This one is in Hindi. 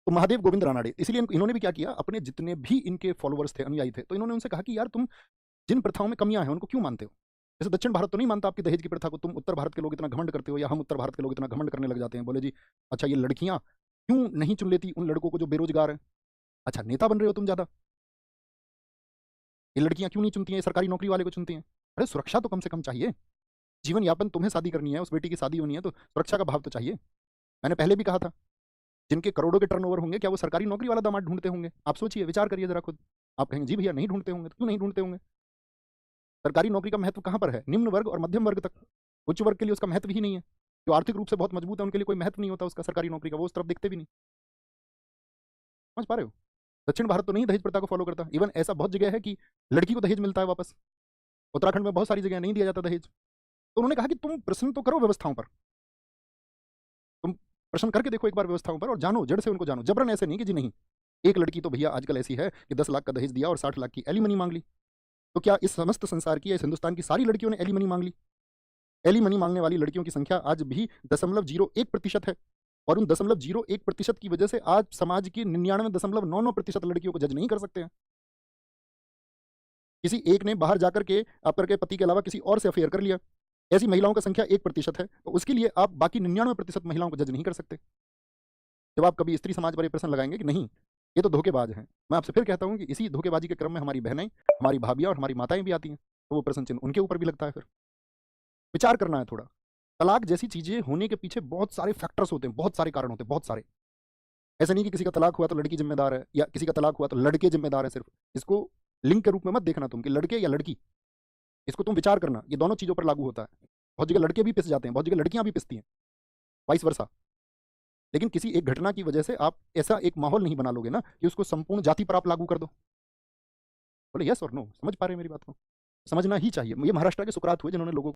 तो महादेव गोविंद रानाडे, इसलिए इन्होंने भी क्या किया, अपने जितने भी इनके फॉलोअर्स थे, अनुयायी थे, तो इन्होंने उनसे कहा कि यार तुम जिन प्रथाओं में कमियां हैं उनको क्यों मानते हो? जैसे दक्षिण भारत तो नहीं मानता आपकी दहेज की प्रथा को, तुम उत्तर भारत के लोग इतना घमंड करते हो, या हम उत्तर भारत के लोग इतना घमंड करने लग जाते हैं। बोले जी अच्छा ये लड़कियां क्यों नहीं चुन लेती उन लड़कों को जो बेरोजगार हैं? अच्छा नेता बन रहे हो तुम ज्यादा, ये लड़कियां क्यों नहीं चुनती हैं, ये सरकारी नौकरी वाले को चुनती हैं? अरे सुरक्षा तो कम से कम चाहिए। जीवन यापन तुम्हें शादी करनी है, उस बेटी की शादी होनी है, तो सुरक्षा का भाव तो चाहिए। मैंने पहले भी कहा था, जिनके करोड़ों के टर्नओवर होंगे, क्या वो सरकारी नौकरी वाला दामाद ढूंढते होंगे? आप सोचिए, विचार करिए जरा खुद। आप कहेंगे जी भैया नहीं ढूंढते होंगे, तो क्यों नहीं ढूंढते होंगे? सरकारी नौकरी का महत्व कहां पर है? निम्न वर्ग और मध्यम वर्ग तक। उच्च वर्ग के लिए उसका महत्व ही नहीं है। जो आर्थिक रूप से बहुत मजबूत है उनके लिए कोई महत्व नहीं होता उसका सरकारी नौकरी का, वो उस तरफ देखते भी नहीं। समझ पा रहे हो? दक्षिण भारत तो नहीं दहेज प्रथा को फॉलो करता। इवन ऐसा बहुत जगह है कि लड़की को दहेज मिलता है वापस। उत्तराखंड में बहुत सारी जगह नहीं दिया जाता दहेज। तो उन्होंने कहा कि तुम प्रश्न तो करो व्यवस्थाओं पर, तुम प्रश्न करके देखो एक बार व्यवस्थाओं पर, और जानो, जड़ से उनको जानो। जबरन ऐसे नहीं कि जी नहीं, एक लड़की तो भैया आजकल ऐसी है कि 10 लाख का दहेज दिया और 60 लाख की एलिमनी मांग ली। तो क्या इस समस्त संसार की या इस हिंदुस्तान की सारी लड़कियों ने एलिमनी मांग ली? एलिमनी मांगने वाली लड़कियों की संख्या आज भी 0.01% है। और उन 0.01% की वजह से आज समाज की 99.99% लड़कियों को जज नहीं कर सकते हैं। किसी एक ने बाहर जाकर के आपकर के पति के अलावा किसी और से अफेयर कर लिया, ऐसी महिलाओं का संख्या 1% है, तो उसके लिए आप बाकी 99% महिलाओं को जज नहीं कर सकते। जब आप कभी स्त्री समाज पर ये प्रश्न लगाएंगे कि नहीं ये तो धोखेबाज हैं, मैं आपसे फिर कहता हूं कि इसी धोखेबाजी के क्रम में हमारी बहनें, हमारी भाभियां और हमारी माताएं भी आती हैं, तो वो प्रश्न चिन्ह उनके ऊपर भी लगता है। फिर विचार करना है थोड़ा। तलाक जैसी चीजें होने के पीछे बहुत सारे फैक्टर्स होते हैं, बहुत सारे कारण होते हैं, बहुत सारे। ऐसा नहीं कि किसी का तलाक हुआ तो लड़की जिम्मेदार है, या किसी का तलाक हुआ तो लड़के जिम्मेदार है सिर्फ। इसको लिंक के रूप में मत देखना तुम कि लड़के या लड़की। इसको तुम विचार करना, ये दोनों चीजों पर लागू होता है। बहुत जगह लड़के भी पिस जाते हैं, बहुत जगह लड़कियां भी पिसती हैं, वाइस वर्सा। लेकिन किसी एक घटना की वजह से आप ऐसा एक माहौल नहीं बना लोगे ना कि उसको संपूर्ण जाति पर आप लागू कर दो। बोले यस और नो, समझ पा रहे हैं मेरी बात को? समझना ही चाहिए। ये महाराष्ट्र के सुकरात हुए जिन्होंने लोगों